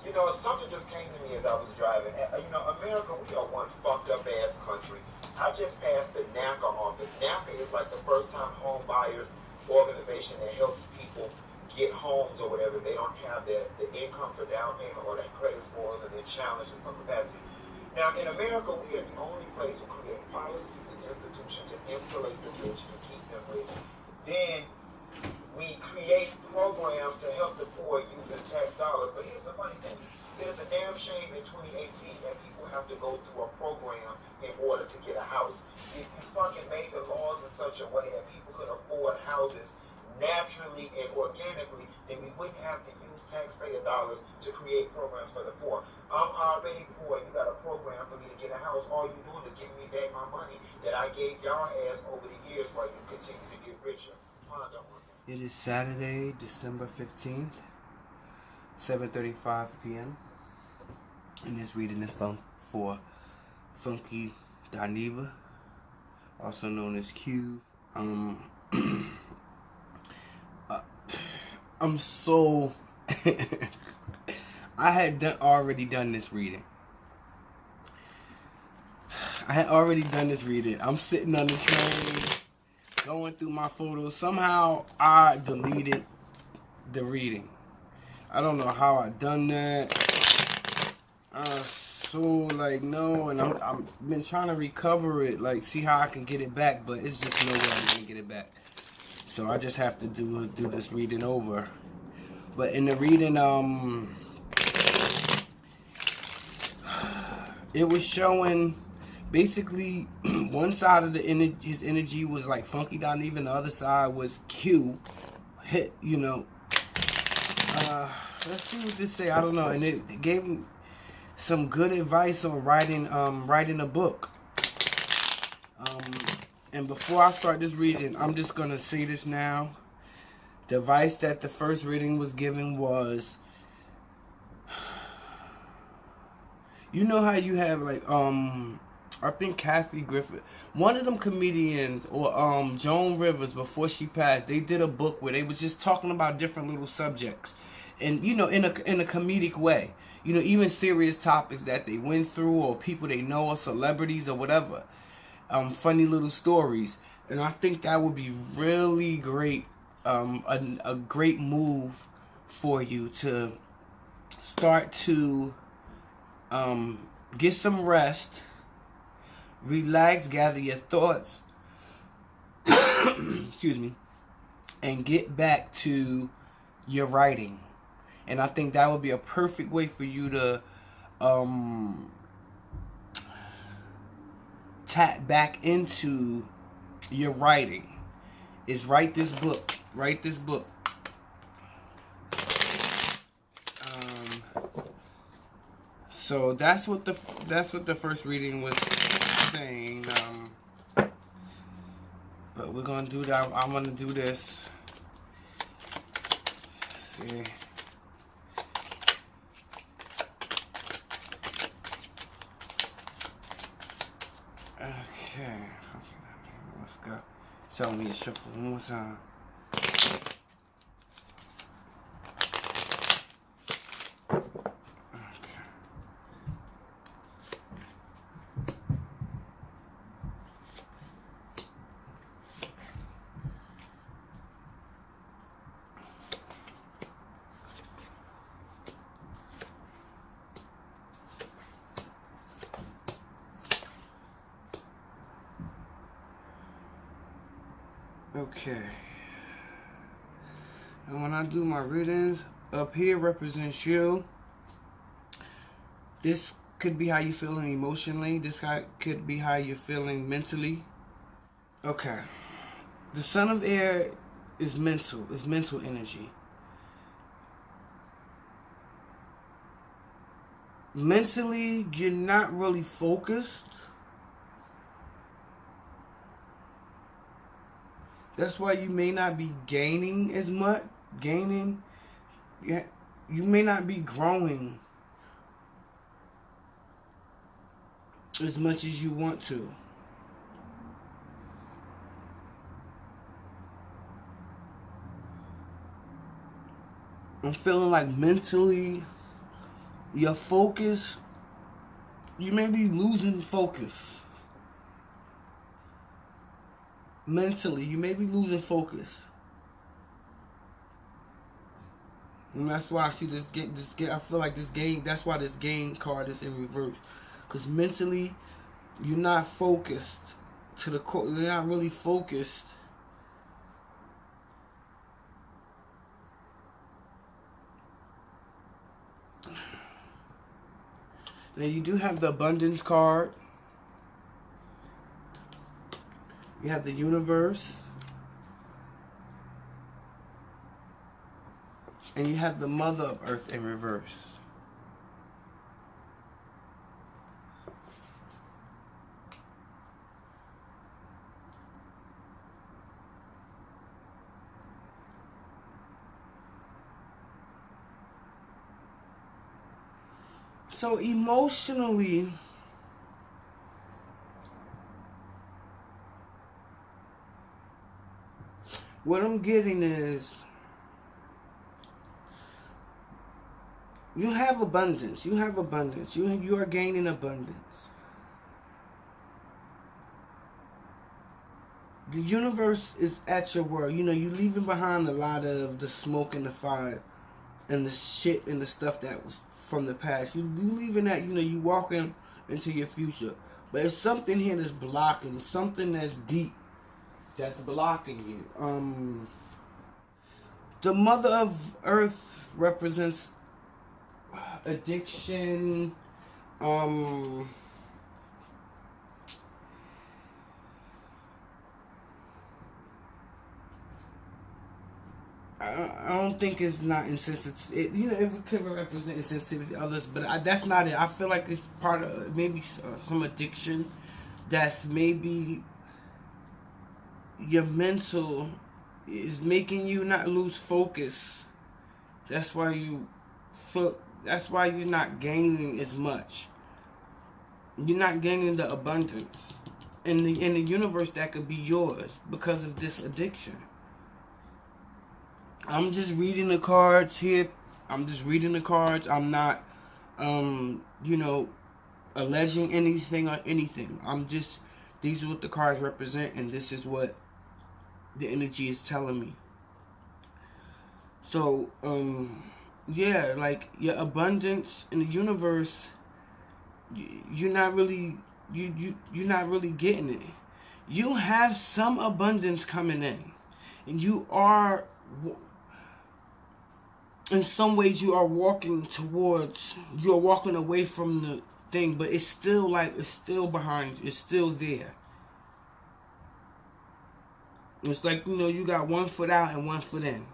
You know, something just came to me as I was driving. You know, America, we are one fucked up ass country. I just passed the NACA office. NACA is like the first time home buyers organization that helps people get homes or whatever. They don't have the income for down payment or their credit scores and they're challenged in some capacity. Now, in America, we are the only place who create policies and institutions to insulate the rich and keep them rich. Then we create programs to help the poor using tax dollars. But here's the funny thing. It is a damn shame in 2018 that people have to go through a program in order to get a house. If you fucking made the laws in such a way that people could afford houses naturally and organically, then we wouldn't have to use taxpayer dollars to create programs for the poor. I'm already poor. You got a program for me to get a house. All you doing is giving me back my money that I gave y'all ass over the years while you continue to get richer. Ponder on that. It is Saturday, December 15th, 7:35 p.m. And this reading is for Funky DINEVA, also known as Q. I'm so... I had already done this reading. I'm sitting on the train, going through my photos. Somehow I deleted the reading. I don't know how I done that. So like no, and I'm been trying to recover it, like see how I can get it back, but it's just no way I'm gonna get it back. So I just have to do this reading over. But in the reading, it was showing basically one side of his energy was like Funky DINEVA, and the other side was Q. Hit, you know. Let's see what this say. I don't know, and it gave him some good advice on writing a book. And before I start this reading, I'm just gonna say this now. The advice that the first reading was given was, you know how you have like I think Kathy Griffith, one of them comedians, or Joan Rivers, before she passed, they did a book where they was just talking about different little subjects, and you know, in a comedic way, you know, even serious topics that they went through or people they know or celebrities or whatever, funny little stories. And I think that would be really great, a great move for you to start to get some rest, relax, gather your thoughts, excuse me, and get back to your writing. And I think that would be a perfect way for you to tap back into your writing. Is write this book. Write this book. So that's what the first reading was saying. But we're gonna do that. I'm gonna do this. Let's see. Okay. Let's go. Tell me to shuffle one more time. Okay, and when I do my readings, up here represents you. This could be how you're feeling emotionally. This could be how you're feeling mentally. Okay, the Son of Air is mental energy. Mentally, you're not really focused. That's why you may not be gaining as much. You may not be growing as much as you want to. I'm feeling like mentally Your focus, you may be losing focus. Mentally, you may be losing focus. And that's why I see this game. I feel like this game. That's why this game card is in reverse. Because mentally, you're not focused to the core. You're not really focused. Now you do have the abundance card. You have the universe. And you have the Mother of Earth in reverse. So emotionally, what I'm getting is you have abundance. You have abundance. You are gaining abundance. The universe is at your word. You know, you're leaving behind a lot of the smoke and the fire and the shit and the stuff that was from the past. You leaving that, you know, you walking into your future. But it's something here that's blocking, something that's deep that's blocking you. The Mother of Earth represents addiction, I don't think it's not insensitive. You know, it could represent insensitivity to others, but that's not it. I feel like it's part of maybe some addiction that's maybe your mental is making you not lose focus. That's why you feel. That's why you're not gaining as much. You're not gaining the abundance in the universe that could be yours because of this addiction. I'm just reading the cards here. I'm just reading the cards. I'm not, you know, alleging anything or anything. I'm just, these are what the cards represent, and this is what the energy is telling me. So, yeah, like your abundance in the universe, you're not really, you're not really getting it. You have some abundance coming in, and you are. In some ways, you are walking towards, you are walking away from the thing, but it's still like, it's still behind you, it's still there. It's like, you know, you got one foot out and one foot in.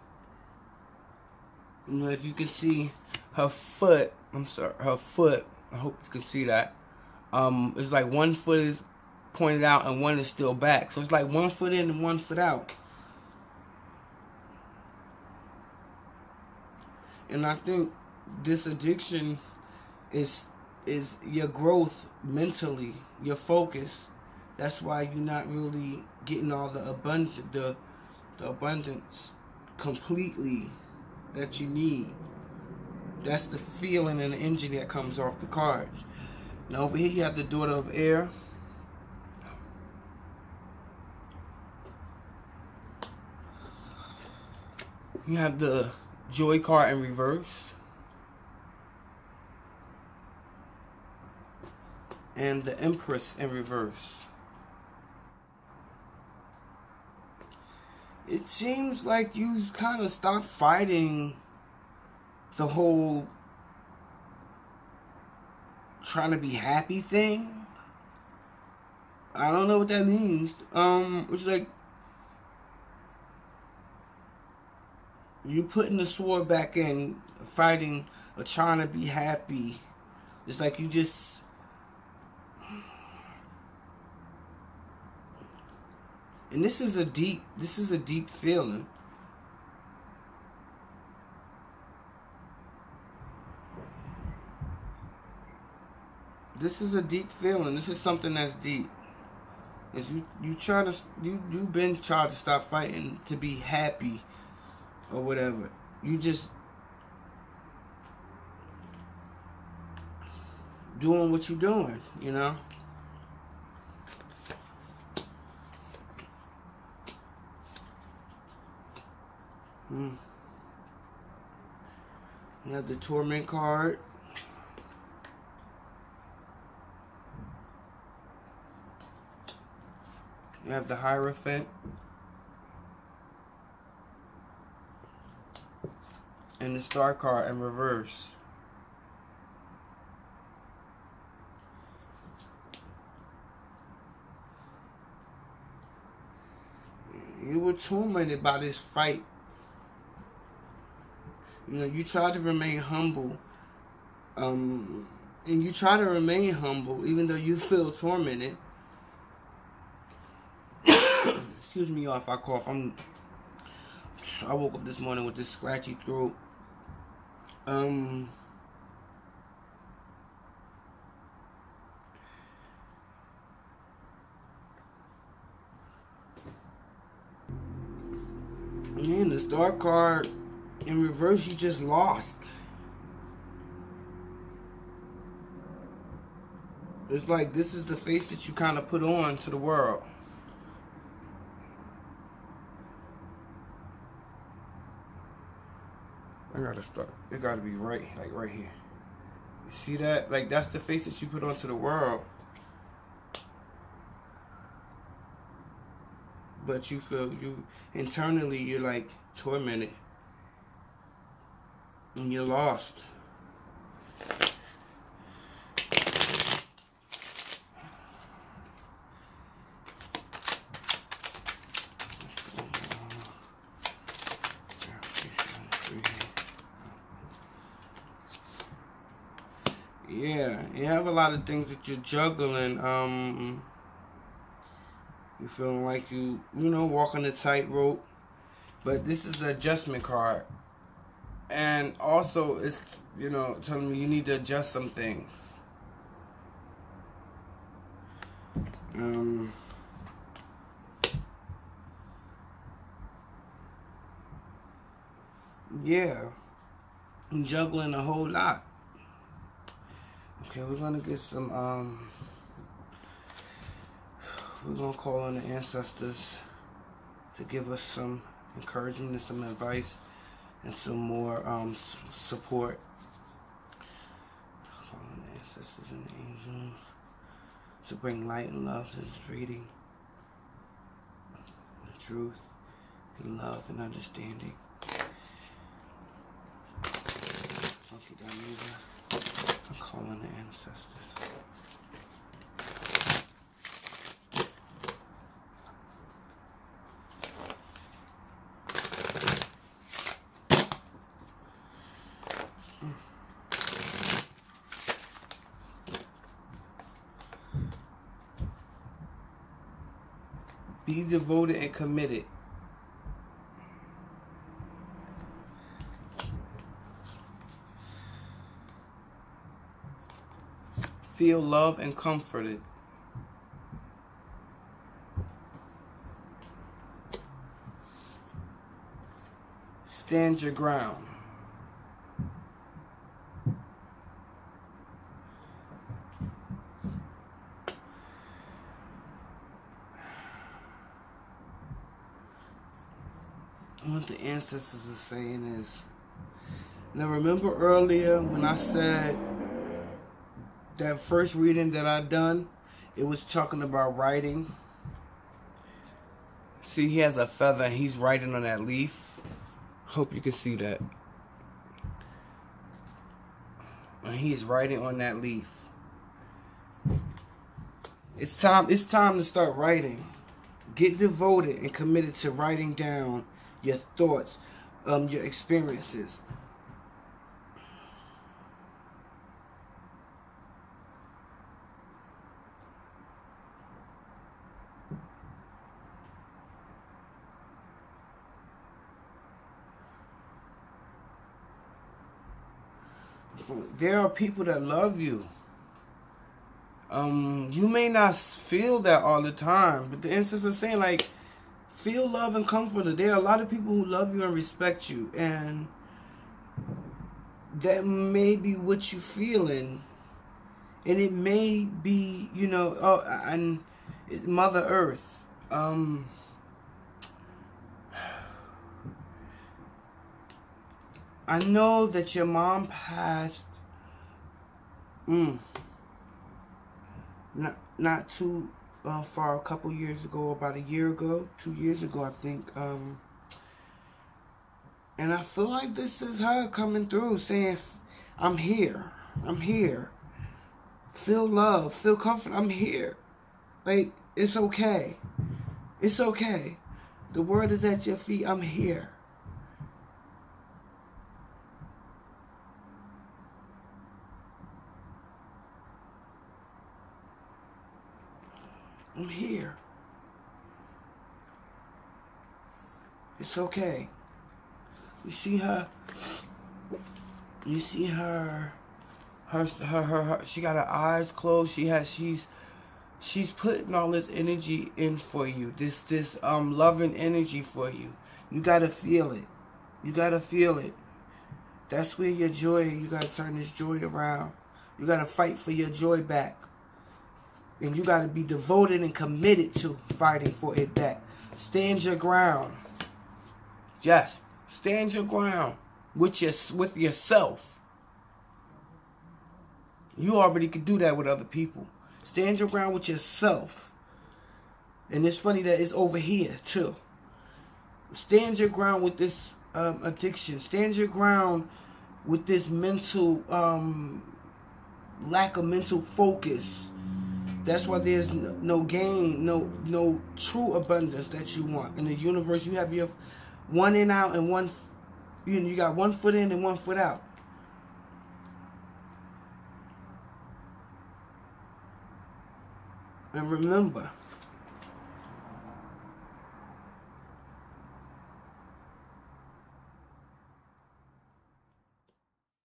You know, if you can see her foot, her foot, I hope you can see that. It's like one foot is pointed out and one is still back. So it's like one foot in and one foot out. And I think this addiction is your growth mentally, your focus. That's why you're not really getting all the abundance completely that you need. That's the feeling and the energy that comes off the cards. Now over here you have the Daughter of Air. You have the Joy card in reverse. And the Empress in reverse. It seems like you've kind of stopped fighting the whole trying to be happy thing. I don't know what that means. It's like you putting the sword back in, fighting or trying to be happy. It's like you just and this is a deep feeling. This is a deep feeling. This is something that's deep. Is you've been trying to stop fighting to be happy or whatever. You just doing what you're doing, you know. You have the torment card. You have the Hierophant. And the Star card in reverse. You were tormented by this fight. You know, you try to remain humble. And you try to remain humble even though you feel tormented. Excuse me, y'all, if I cough. I woke up this morning with this scratchy throat. Man, the Star card in reverse, you just lost. It's like this is the face that you kind of put on to the world. I gotta start. It gotta be right, like right here. You see that? Like that's the face that you put onto the world. But you feel internally you're like tormented. And you're lost. Yeah, you have a lot of things that you're juggling. You feeling like you know, walking a tightrope. But this is an adjustment card. And also, it's, you know, telling me you need to adjust some things. Yeah. I'm juggling a whole lot. Okay, we're gonna get some, we're gonna call on the ancestors to give us some encouragement and some advice and some more support. Call on the ancestors and the angels to bring light and love to this reading. The truth and love and understanding. Funky DINEVA. I'm calling the ancestors. Be devoted and committed. Feel loved and comforted. Stand your ground. What the ancestors are saying is, now remember earlier when I said that first reading that I done, it was talking about writing. See, he has a feather and he's writing on that leaf. Hope you can see that. And he's writing on that leaf. It's time to start writing. Get devoted and committed to writing down your thoughts, your experiences. There are people that love you. You may not feel that all the time, but the instance of saying, like, feel love and comfort. There are a lot of people who love you and respect you, and that may be what you're feeling And it may be, you know, and Mother Earth. I know that your mom passed not too far, a couple years ago, about a year ago, 2 years ago, I think. And I feel like this is her coming through, saying, I'm here. I'm here. Feel love. Feel comfort. I'm here. Like, it's okay. It's okay. The world is at your feet. I'm here. I'm here. It's okay. You see her. You see her. Her. She got her eyes closed. She's putting all this energy in for you. This loving energy for you. You gotta feel it. You gotta feel it. That's where your joy. You gotta turn this joy around. You gotta fight for your joy back. And you gotta be devoted and committed to fighting for it back. Stand your ground. Yes, stand your ground with yourself. You already could do that with other people. Stand your ground with yourself. And it's funny that it's over here too. Stand your ground with this addiction. Stand your ground with this mental lack of mental focus. That's why there's no gain, no true abundance that you want in the universe. You have your one in out and one, you got one foot in and one foot out. And remember,